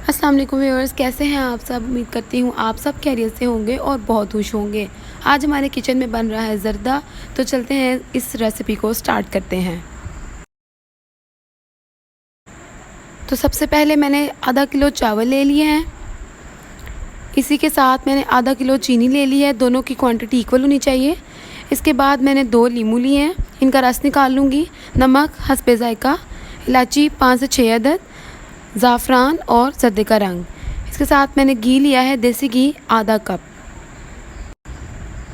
अस्सलाम वालेकुम व्यूअर्स, कैसे हैं आप सब। उम्मीद करती हूँ आप सब खैरियत से होंगे और बहुत खुश होंगे। आज हमारे किचन में बन रहा है ज़र्दा, तो चलते हैं इस रेसिपी को स्टार्ट करते हैं। तो सबसे पहले मैंने आधा किलो चावल ले लिए हैं। इसी के साथ मैंने आधा किलो चीनी ले ली है, दोनों की क्वांटिटी इक्वल होनी चाहिए। इसके बाद मैंने 2 नींबू लिए हैं, इनका रस निकाल लूँगी। नमक हस्बे ज़ायका, इलायची 5 से 6 अदद, ज़ाफ़रान और ज़र्दे का रंग। इसके साथ मैंने घी लिया है, देसी घी आधा कप।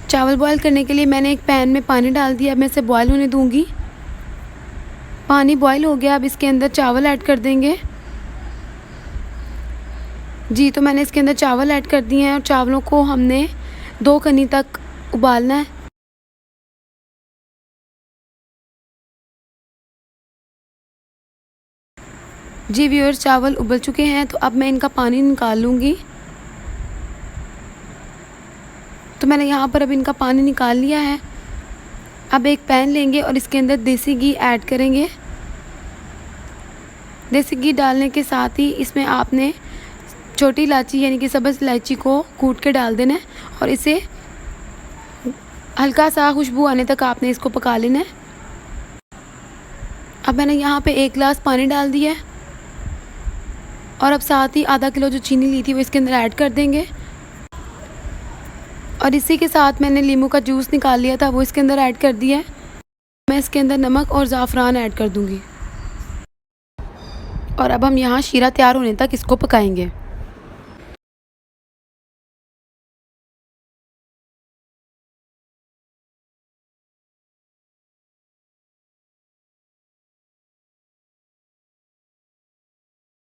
चावल बॉईल करने के लिए मैंने एक पैन में पानी डाल दिया। अब मैं इसे बॉईल होने दूंगी। पानी बॉईल हो गया, अब इसके अंदर चावल ऐड कर देंगे। जी, तो मैंने इसके अंदर चावल ऐड कर दिए हैं और चावलों को हमने 2 कनी तक उबालना है। जी व्यूअर्स, चावल उबल चुके हैं, तो अब मैं इनका पानी निकाल लूँगी। तो मैंने यहाँ पर अब इनका पानी निकाल लिया है। अब एक पैन लेंगे और इसके अंदर देसी घी ऐड करेंगे। देसी घी डालने के साथ ही इसमें आपने छोटी इलायची यानी कि सब्ज़ इलायची को कूट के डाल देना है और इसे हल्का सा खुशबू आने तक आपने इसको पका लेना है। अब मैंने यहाँ पे 1 गिलास पानी डाल दिया है और अब साथ ही आधा किलो जो चीनी ली थी वो इसके अंदर ऐड कर देंगे। और इसी के साथ मैंने नींबू का जूस निकाल लिया था, वो इसके अंदर ऐड कर दिया है। मैं इसके अंदर नमक और ज़ाफ़रान ऐड कर दूंगी और अब हम यहाँ शीरा तैयार होने तक इसको पकाएंगे।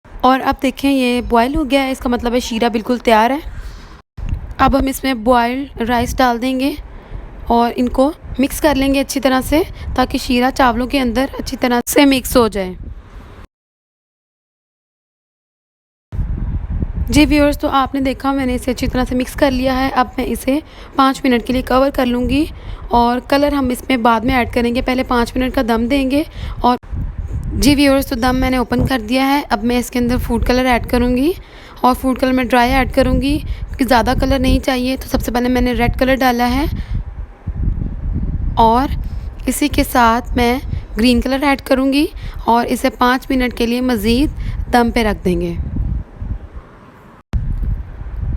और अब देखें ये बॉयल हो गया है, इसका मतलब है शीरा बिल्कुल तैयार है। अब हम इसमें बॉयल्ड राइस डाल देंगे और इनको मिक्स कर लेंगे अच्छी तरह से, ताकि शीरा चावलों के अंदर अच्छी तरह से मिक्स हो जाए। जी व्यूअर्स, तो आपने देखा मैंने इसे अच्छी तरह से मिक्स कर लिया है। अब मैं इसे 5 मिनट के लिए कवर कर लूँगी और कलर हम इसमें बाद में ऐड करेंगे, पहले 5 मिनट का दम देंगे। और जी व्यूअर्स, तो दम मैंने ओपन कर दिया है। अब मैं इसके अंदर फूड कलर ऐड करूँगी और फूड कलर मैं ड्राई ऐड करूँगी क्योंकि ज़्यादा कलर नहीं चाहिए। तो सबसे पहले मैंने रेड कलर डाला है और इसी के साथ मैं ग्रीन कलर ऐड करूँगी और इसे 5 मिनट के लिए मज़ीद दम पे रख देंगे।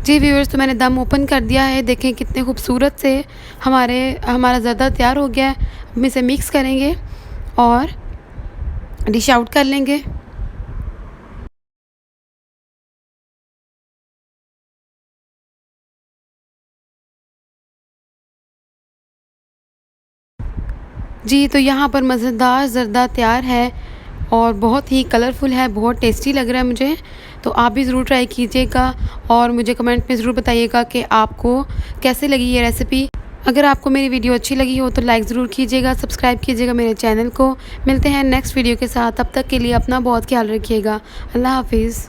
जी व्यूअर्स, तो मैंने दम ओपन कर दिया है। देखें कितने खूबसूरत से हमारा ज़र्दा तैयार हो गया है। हम इसे मिक्स करेंगे और डिश आउट कर लेंगे। जी, तो यहाँ पर मज़ेदार ज़र्दा तैयार है और बहुत ही कलरफुल है, बहुत टेस्टी लग रहा है मुझे। तो आप भी ज़रूर ट्राई कीजिएगा और मुझे कमेंट में ज़रूर बताइएगा कि आपको कैसे लगी ये रेसिपी। अगर आपको मेरी वीडियो अच्छी लगी हो तो लाइक ज़रूर कीजिएगा, सब्सक्राइब कीजिएगा मेरे चैनल को। मिलते हैं नेक्स्ट वीडियो के साथ, तब तक के लिए अपना बहुत ख्याल रखिएगा। अल्लाह हाफ़िज़।